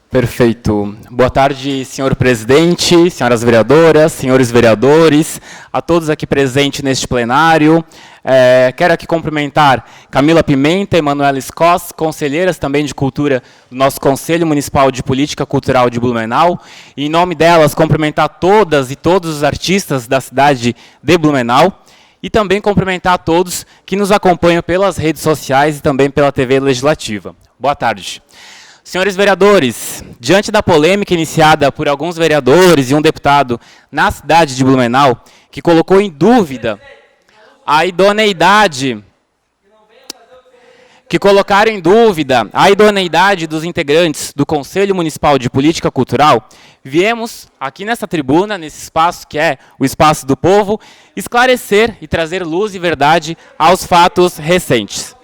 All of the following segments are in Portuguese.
Perfeito. Boa tarde, senhor presidente, senhoras vereadoras, senhores vereadores, a todos aqui presentes neste plenário. Quero aqui cumprimentar Camila Pimenta e Manuela Scos, conselheiras também de cultura do nosso Conselho Municipal de Política Cultural de Blumenau. E, em nome delas, cumprimentar todas e todos os artistas da cidade de Blumenau. E também cumprimentar a todos que nos acompanham pelas redes sociais e também pela TV Legislativa. Boa tarde. Senhores vereadores, diante da polêmica iniciada por alguns vereadores e um deputado na cidade de Blumenau, que colocou em dúvida a idoneidade, dos integrantes do Conselho Municipal de Política Cultural, viemos aqui nessa tribuna, nesse espaço que é o Espaço do Povo, esclarecer e trazer luz e verdade aos fatos recentes.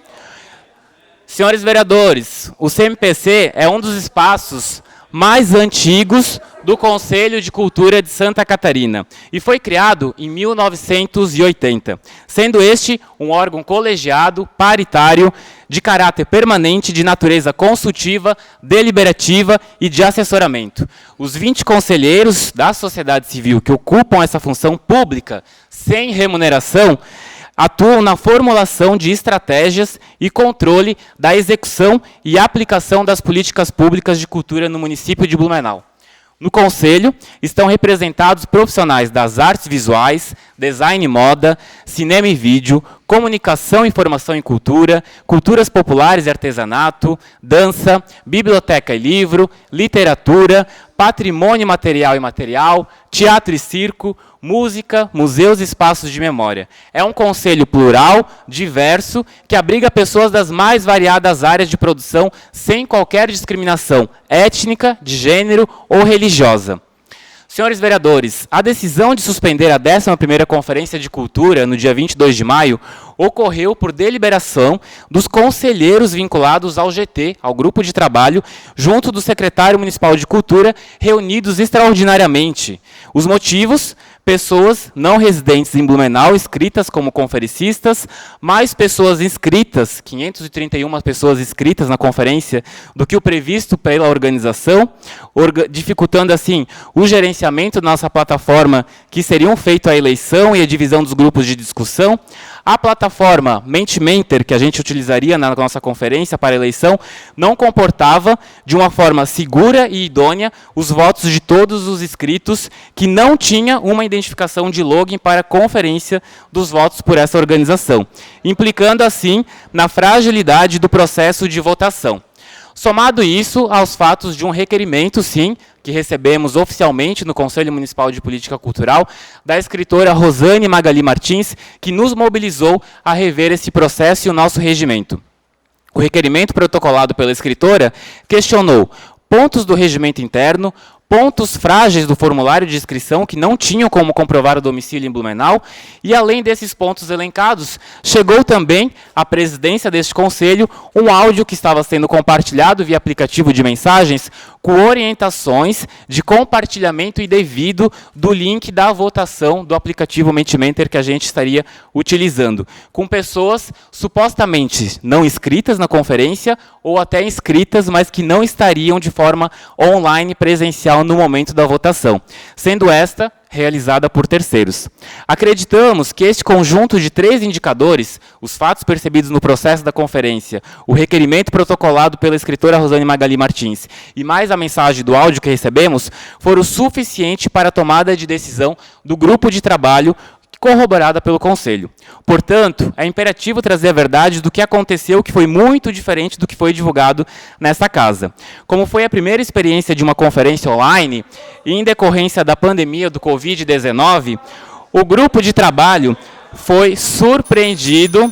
Senhores vereadores, o CMPC é um dos espaços mais antigos do Conselho de Cultura de Santa Catarina e foi criado em 1980, sendo este um órgão colegiado, paritário, de caráter permanente, de natureza consultiva, deliberativa e de assessoramento. Os 20 conselheiros da sociedade civil que ocupam essa função pública sem remuneração atuam na formulação de estratégias e controle da execução e aplicação das políticas públicas de cultura no município de Blumenau. No Conselho estão representados profissionais das artes visuais, design e moda, cinema e vídeo, comunicação, informação e cultura, culturas populares e artesanato, dança, biblioteca e livro, literatura, patrimônio material e imaterial, teatro e circo, música, museus e espaços de memória. É um conselho plural, diverso, que abriga pessoas das mais variadas áreas de produção, sem qualquer discriminação étnica, de gênero ou religiosa. Senhores vereadores, a decisão de suspender a 11ª Conferência de Cultura, no dia 22 de maio, ocorreu por deliberação dos conselheiros vinculados ao GT, ao grupo de trabalho, junto do secretário municipal de Cultura, reunidos extraordinariamente. Os motivos: pessoas não residentes em Blumenau, inscritas como conferencistas, mais pessoas inscritas, 531 pessoas inscritas na conferência, do que o previsto pela organização, dificultando assim o gerenciamento da nossa plataforma, que seriam feito a eleição e a divisão dos grupos de discussão. A plataforma Mentimentor, que a gente utilizaria na nossa conferência para eleição, não comportava de uma forma segura e idônea os votos de todos os inscritos, que não tinha uma identificação de login para a conferência dos votos por essa organização, implicando assim na fragilidade do processo de votação. Somado isso aos fatos de um requerimento, sim, que recebemos oficialmente no Conselho Municipal de Política Cultural, da escritora Rosane Magali Martins, que nos mobilizou a rever esse processo e o nosso regimento. O requerimento protocolado pela escritora questionou pontos do regimento interno, pontos frágeis do formulário de inscrição que não tinham como comprovar o domicílio em Blumenau, e além desses pontos elencados, chegou também à presidência deste conselho um áudio que estava sendo compartilhado via aplicativo de mensagens com orientações de compartilhamento indevido do link da votação do aplicativo Mentimentor que a gente estaria utilizando, com pessoas supostamente não inscritas na conferência ou até inscritas, mas que não estariam de forma online presencial no momento da votação, sendo esta realizada por terceiros. Acreditamos que este conjunto de 3 indicadores, os fatos percebidos no processo da conferência, o requerimento protocolado pela escritora Rosane Magali Martins e mais a mensagem do áudio que recebemos, foram suficientes para a tomada de decisão do grupo de trabalho corroborada pelo Conselho. Portanto, é imperativo trazer a verdade do que aconteceu, que foi muito diferente do que foi divulgado nesta casa. Como foi a primeira experiência de uma conferência online, e em decorrência da pandemia do Covid-19, o grupo de trabalho foi surpreendido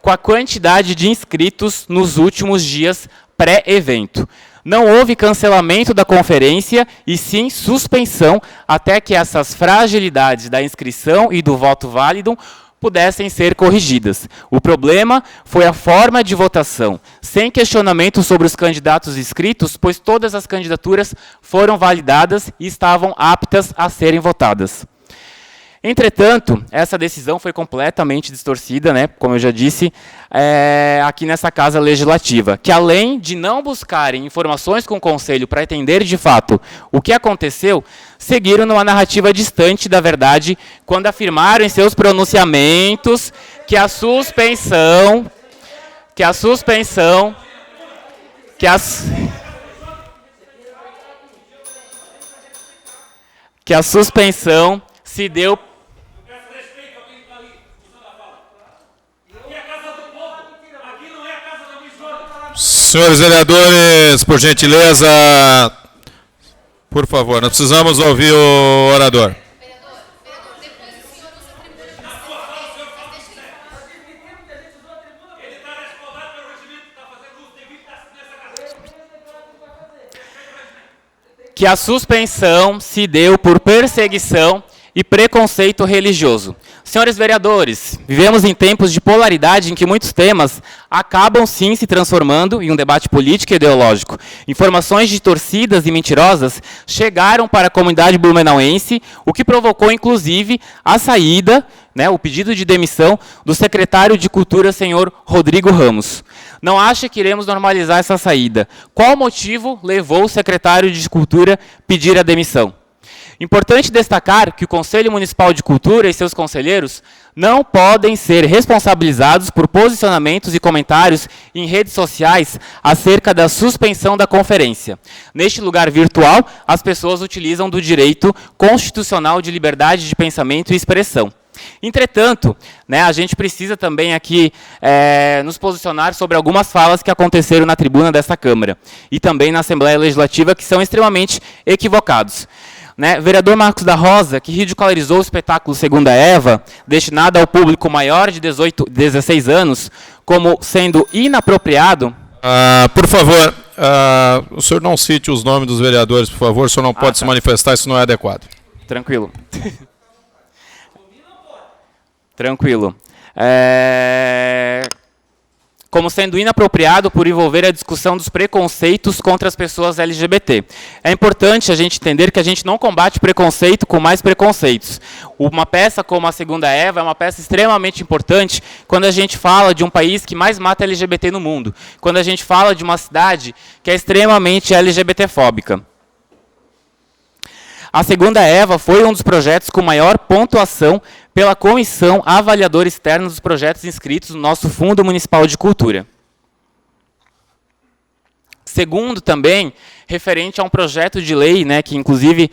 com a quantidade de inscritos nos últimos dias pré-evento. Não houve cancelamento da conferência, e sim suspensão, até que essas fragilidades da inscrição e do voto válido pudessem ser corrigidas. O problema foi a forma de votação, sem questionamento sobre os candidatos inscritos, pois todas as candidaturas foram validadas e estavam aptas a serem votadas. Entretanto, essa decisão foi completamente distorcida, né, como eu já disse, aqui nessa Casa Legislativa, que além de não buscarem informações com o Conselho para entender de fato o que aconteceu, seguiram numa narrativa distante da verdade quando afirmaram em seus pronunciamentos que a suspensão se deu. Senhores vereadores, por gentileza, por favor, nós precisamos ouvir o orador. Que a suspensão se deu por perseguição e preconceito religioso. Senhores vereadores, vivemos em tempos de polaridade em que muitos temas acabam sim se transformando em um debate político e ideológico. Informações distorcidas e mentirosas chegaram para a comunidade blumenauense, o que provocou inclusive a saída, o pedido de demissão do secretário de Cultura, senhor Rodrigo Ramos. Não acha que iremos normalizar essa saída? Qual motivo levou o secretário de Cultura a pedir a demissão? Importante destacar que o Conselho Municipal de Cultura e seus conselheiros não podem ser responsabilizados por posicionamentos e comentários em redes sociais acerca da suspensão da conferência. Neste lugar virtual, as pessoas utilizam do direito constitucional de liberdade de pensamento e expressão. Entretanto, a gente precisa também aqui nos posicionar sobre algumas falas que aconteceram na tribuna desta Câmara e também na Assembleia Legislativa que são extremamente equivocados. Vereador Marcos da Rosa, que ridicularizou o espetáculo Segunda Eva, destinado ao público maior de 16 anos, como sendo inapropriado. Por favor, o senhor não cite os nomes dos vereadores, por favor, o senhor não pode se manifestar, isso não é adequado. Tranquilo. Tranquilo. Como sendo inapropriado por envolver a discussão dos preconceitos contra as pessoas LGBT. É importante a gente entender que a gente não combate preconceito com mais preconceitos. Uma peça como a Segunda Eva é uma peça extremamente importante quando a gente fala de um país que mais mata LGBT no mundo, quando a gente fala de uma cidade que é extremamente LGBTfóbica. A Segunda Eva foi um dos projetos com maior pontuação pela Comissão Avaliadora Externa dos projetos inscritos no nosso Fundo Municipal de Cultura. Segundo, também, referente a um projeto de lei, que inclusive,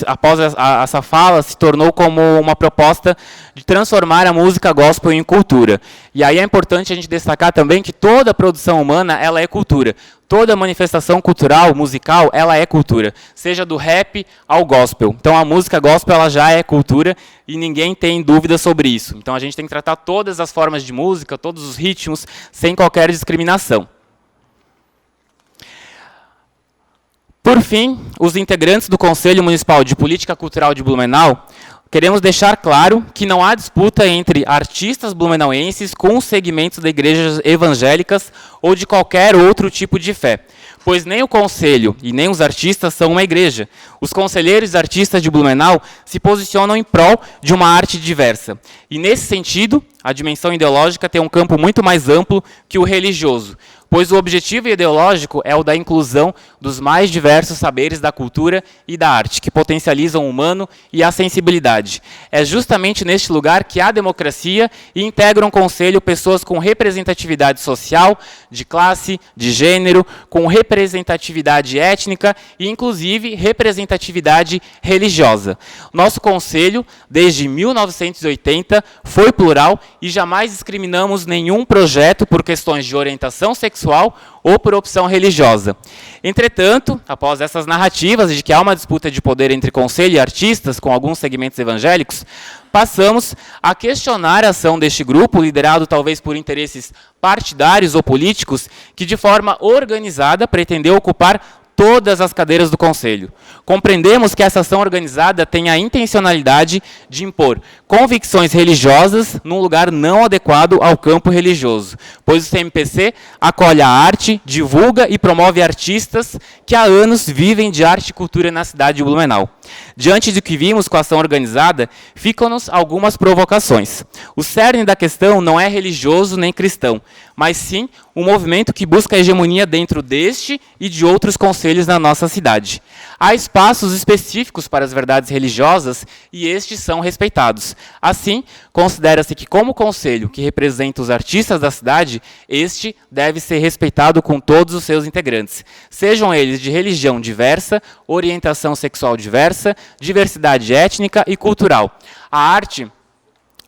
após essa fala, se tornou como uma proposta de transformar a música gospel em cultura. E aí é importante a gente destacar também que toda produção humana, ela é cultura. Toda manifestação cultural, musical, ela é cultura. Seja do rap ao gospel. Então a música gospel, ela já é cultura e ninguém tem dúvida sobre isso. Então a gente tem que tratar todas as formas de música, todos os ritmos, sem qualquer discriminação. Por fim, os integrantes do Conselho Municipal de Política Cultural de Blumenau, queremos deixar claro que não há disputa entre artistas blumenauenses com os segmentos de igrejas evangélicas ou de qualquer outro tipo de fé, pois nem o Conselho e nem os artistas são uma igreja. Os conselheiros e artistas de Blumenau se posicionam em prol de uma arte diversa. E, nesse sentido, a dimensão ideológica tem um campo muito mais amplo que o religioso, pois o objetivo ideológico é o da inclusão dos mais diversos saberes da cultura e da arte, que potencializam o humano e a sensibilidade. É justamente neste lugar que há democracia e integram um conselho pessoas com representatividade social, de classe, de gênero, com representatividade étnica e, inclusive, representatividade religiosa. Nosso conselho, desde 1980, foi plural e jamais discriminamos nenhum projeto por questões de orientação sexual ou por opção religiosa. Entretanto, após essas narrativas de que há uma disputa de poder entre conselho e artistas com alguns segmentos evangélicos, passamos a questionar a ação deste grupo, liderado talvez por interesses partidários ou políticos, que de forma organizada pretendeu ocupar todas as cadeiras do Conselho. Compreendemos que essa ação organizada tem a intencionalidade de impor convicções religiosas num lugar não adequado ao campo religioso, pois o CMPC acolhe a arte, divulga e promove artistas que há anos vivem de arte e cultura na cidade de Blumenau. Diante do que vimos com a ação organizada, ficam-nos algumas provocações. O cerne da questão não é religioso nem cristão, mas sim um movimento que busca a hegemonia dentro deste e de outros conselhos na nossa cidade. Há espaços específicos para as verdades religiosas e estes são respeitados. Assim, considera-se que, como conselho que representa os artistas da cidade, este deve ser respeitado com todos os seus integrantes, sejam eles de religião diversa, orientação sexual diversa, diversidade étnica e cultural. A arte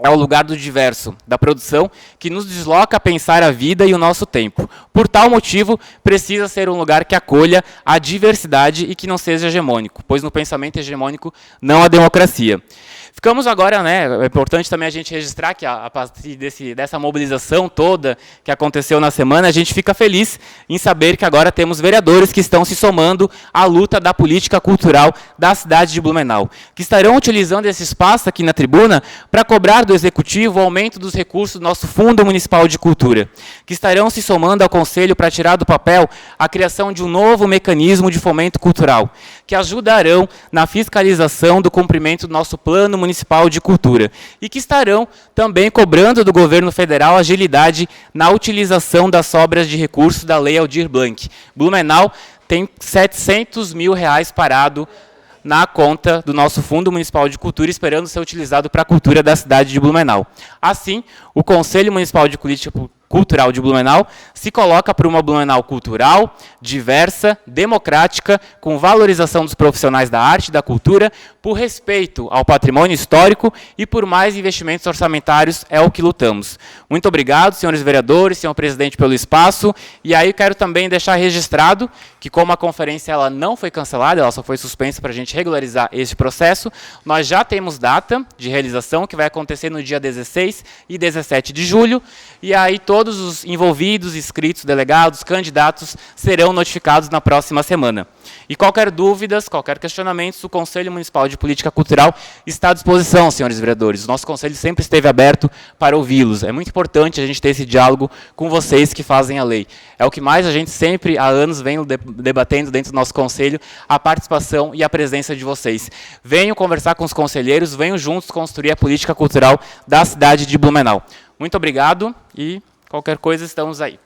é o lugar do diverso, da produção, que nos desloca a pensar a vida e o nosso tempo. Por tal motivo, precisa ser um lugar que acolha a diversidade e que não seja hegemônico, pois no pensamento hegemônico não há democracia. Ficamos agora, é importante também a gente registrar que a partir dessa mobilização toda que aconteceu na semana, a gente fica feliz em saber que agora temos vereadores que estão se somando à luta da política cultural da cidade de Blumenau, que estarão utilizando esse espaço aqui na tribuna para cobrar do Executivo o aumento dos recursos do nosso Fundo Municipal de Cultura, que estarão se somando ao Conselho para tirar do papel a criação de um novo mecanismo de fomento cultural, que ajudarão na fiscalização do cumprimento do nosso Plano Municipal de Cultura e que estarão também cobrando do governo federal agilidade na utilização das sobras de recursos da Lei Aldir Blanc. Blumenau tem 700 mil reais parado na conta do nosso Fundo Municipal de Cultura, esperando ser utilizado para a cultura da cidade de Blumenau. Assim, o Conselho Municipal de Política Cultural de Blumenau se coloca para uma Blumenau cultural, diversa, democrática, com valorização dos profissionais da arte e da cultura, por respeito ao patrimônio histórico e por mais investimentos orçamentários, é o que lutamos. Muito obrigado, senhores vereadores, senhor presidente, pelo espaço. E aí quero também deixar registrado que, como a conferência ela não foi cancelada, ela só foi suspensa para a gente regularizar esse processo, nós já temos data de realização, que vai acontecer no dia 16 e 17 de julho, e aí todos os envolvidos, inscritos, delegados, candidatos serão notificados na próxima semana. E qualquer dúvidas, qualquer questionamento, o Conselho Municipal de Política Cultural está à disposição, senhores vereadores. O nosso conselho sempre esteve aberto para ouvi-los. É muito importante a gente ter esse diálogo com vocês que fazem a lei. É o que mais a gente sempre, há anos, vem debatendo dentro do nosso conselho, a participação e a presença de vocês. Venham conversar com os conselheiros, venham juntos construir a política cultural da cidade de Blumenau. Muito obrigado e qualquer coisa estamos aí.